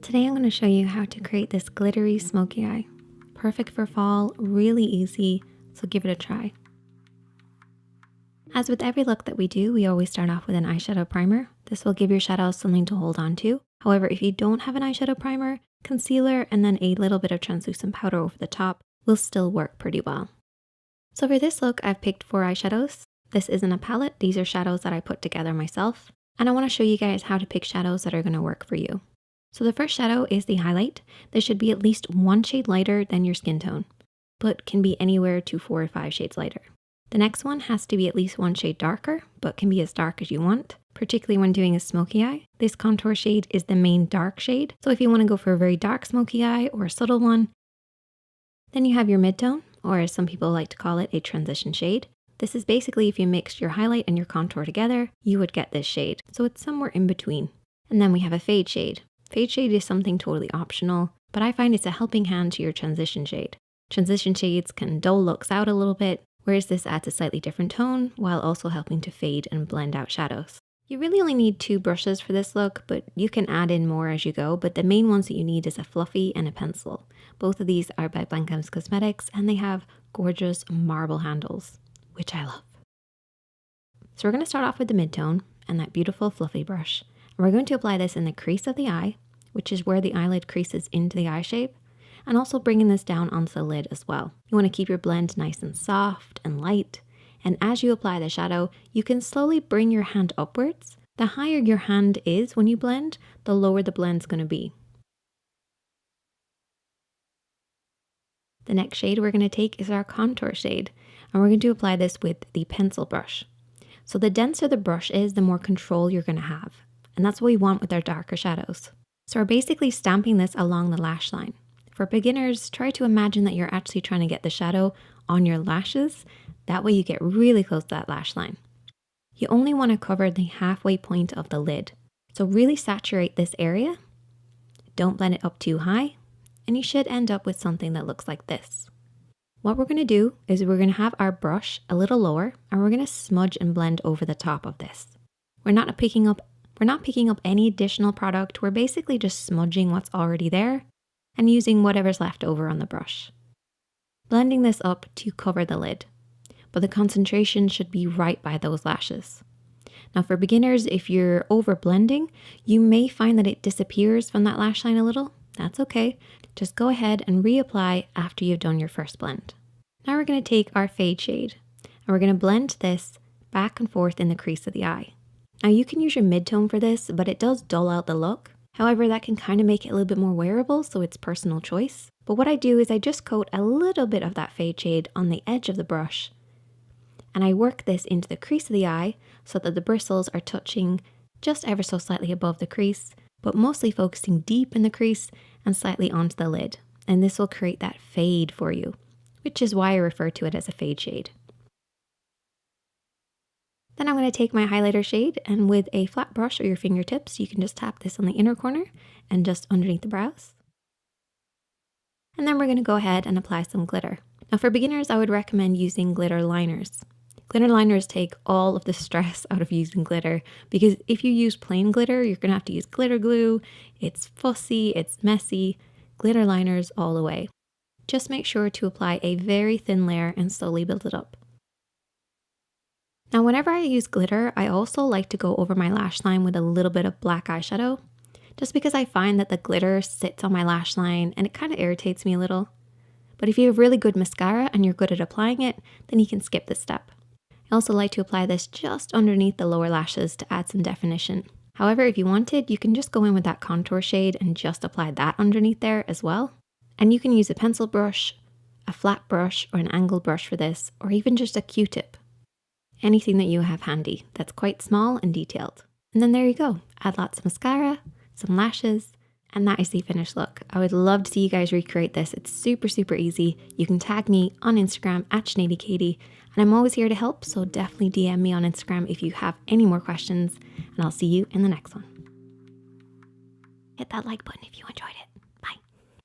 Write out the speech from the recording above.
Today I'm going to show you how to create this glittery smoky eye. Perfect for fall, really easy, so give it a try. As with every look that we do, we always start off with an eyeshadow primer. This will give your shadows something to hold on to. However, if you don't have an eyeshadow primer, concealer and then a little bit of translucent powder over the top will still work pretty well. So for this look, I've picked 4 eyeshadows. This isn't a palette, these are shadows that I put together myself. And I want to show you guys how to pick shadows that are going to work for you. So the first shadow is the highlight. This should be at least 1 shade lighter than your skin tone, but can be anywhere to 4 or 5 shades lighter. The next one has to be at least 1 shade darker, but can be as dark as you want, particularly when doing a smoky eye. This contour shade is the main dark shade. So if you want to go for a very dark smoky eye or a subtle one, then you have your midtone, or as some people like to call it, a transition shade. This is basically if you mix your highlight and your contour together, you would get this shade. So it's somewhere in between. And then we have a fade shade. Fade shade is something totally optional, but I find it's a helping hand to your transition shade. Transition shades can dull looks out a little bit, whereas this adds a slightly different tone while also helping to fade and blend out shadows. You really only need 2 brushes for this look, but you can add in more as you go, but the main ones that you need is a fluffy and a pencil. Both of these are by Blankham's Cosmetics and they have gorgeous marble handles, which I love. So we're going to start off with the midtone and that beautiful fluffy brush. And we're going to apply this in the crease of the eye, which is where the eyelid creases into the eye shape, and also bringing this down onto the lid as well. You want to keep your blend nice and soft and light, and as you apply the shadow, you can slowly bring your hand upwards. The higher your hand is when you blend, the lower the blend's going to be. The next shade we're going to take is our contour shade, and we're going to apply this with the pencil brush. So the denser the brush is, the more control you're going to have. And that's what we want with our darker shadows. So we're basically stamping this along the lash line. For beginners, try to imagine that you're actually trying to get the shadow on your lashes. That way you get really close to that lash line. You only want to cover the halfway point of the lid. So really saturate this area. Don't blend it up too high. And you should end up with something that looks like this. What we're going to do is we're going to have our brush a little lower and we're going to smudge and blend over the top of this. We're not picking up any additional product. We're basically just smudging what's already there and using whatever's left over on the brush. Blending this up to cover the lid, but the concentration should be right by those lashes. Now for beginners, if you're over blending, you may find that it disappears from that lash line a little. That's okay. Just go ahead and reapply after you've done your first blend. Now we're going to take our fade shade and we're going to blend this back and forth in the crease of the eye. Now you can use your midtone for this, but it does dull out the look. However, that can kind of make it a little bit more wearable, so it's personal choice. But what I do is I just coat a little bit of that fade shade on the edge of the brush. And I work this into the crease of the eye so that the bristles are touching just ever so slightly above the crease, but mostly focusing deep in the crease and slightly onto the lid. And this will create that fade for you, which is why I refer to it as a fade shade. Then I'm going to take my highlighter shade and with a flat brush or your fingertips, you can just tap this on the inner corner and just underneath the brows. And then we're going to go ahead and apply some glitter. Now for beginners, I would recommend using glitter liners. Glitter liners take all of the stress out of using glitter because if you use plain glitter, you're going to have to use glitter glue. It's fussy, it's messy. Glitter liners all the way. Just make sure to apply a very thin layer and slowly build it up. Now whenever I use glitter, I also like to go over my lash line with a little bit of black eyeshadow, just because I find that the glitter sits on my lash line and it kind of irritates me a little. But if you have really good mascara and you're good at applying it, then you can skip this step. I also like to apply this just underneath the lower lashes to add some definition. However, if you wanted, you can just go in with that contour shade and just apply that underneath there as well. And you can use a pencil brush, a flat brush, or an angled brush for this, or even just a Q-tip. Anything that you have handy that's quite small and detailed. And then there you go. Add lots of mascara, some lashes, and that is the finished look. I would love to see you guys recreate this. It's super, super easy. You can tag me on Instagram at ShaneadyKatie, and I'm always here to help, so definitely DM me on Instagram if you have any more questions, and I'll see you in the next one. Hit that like button if you enjoyed it.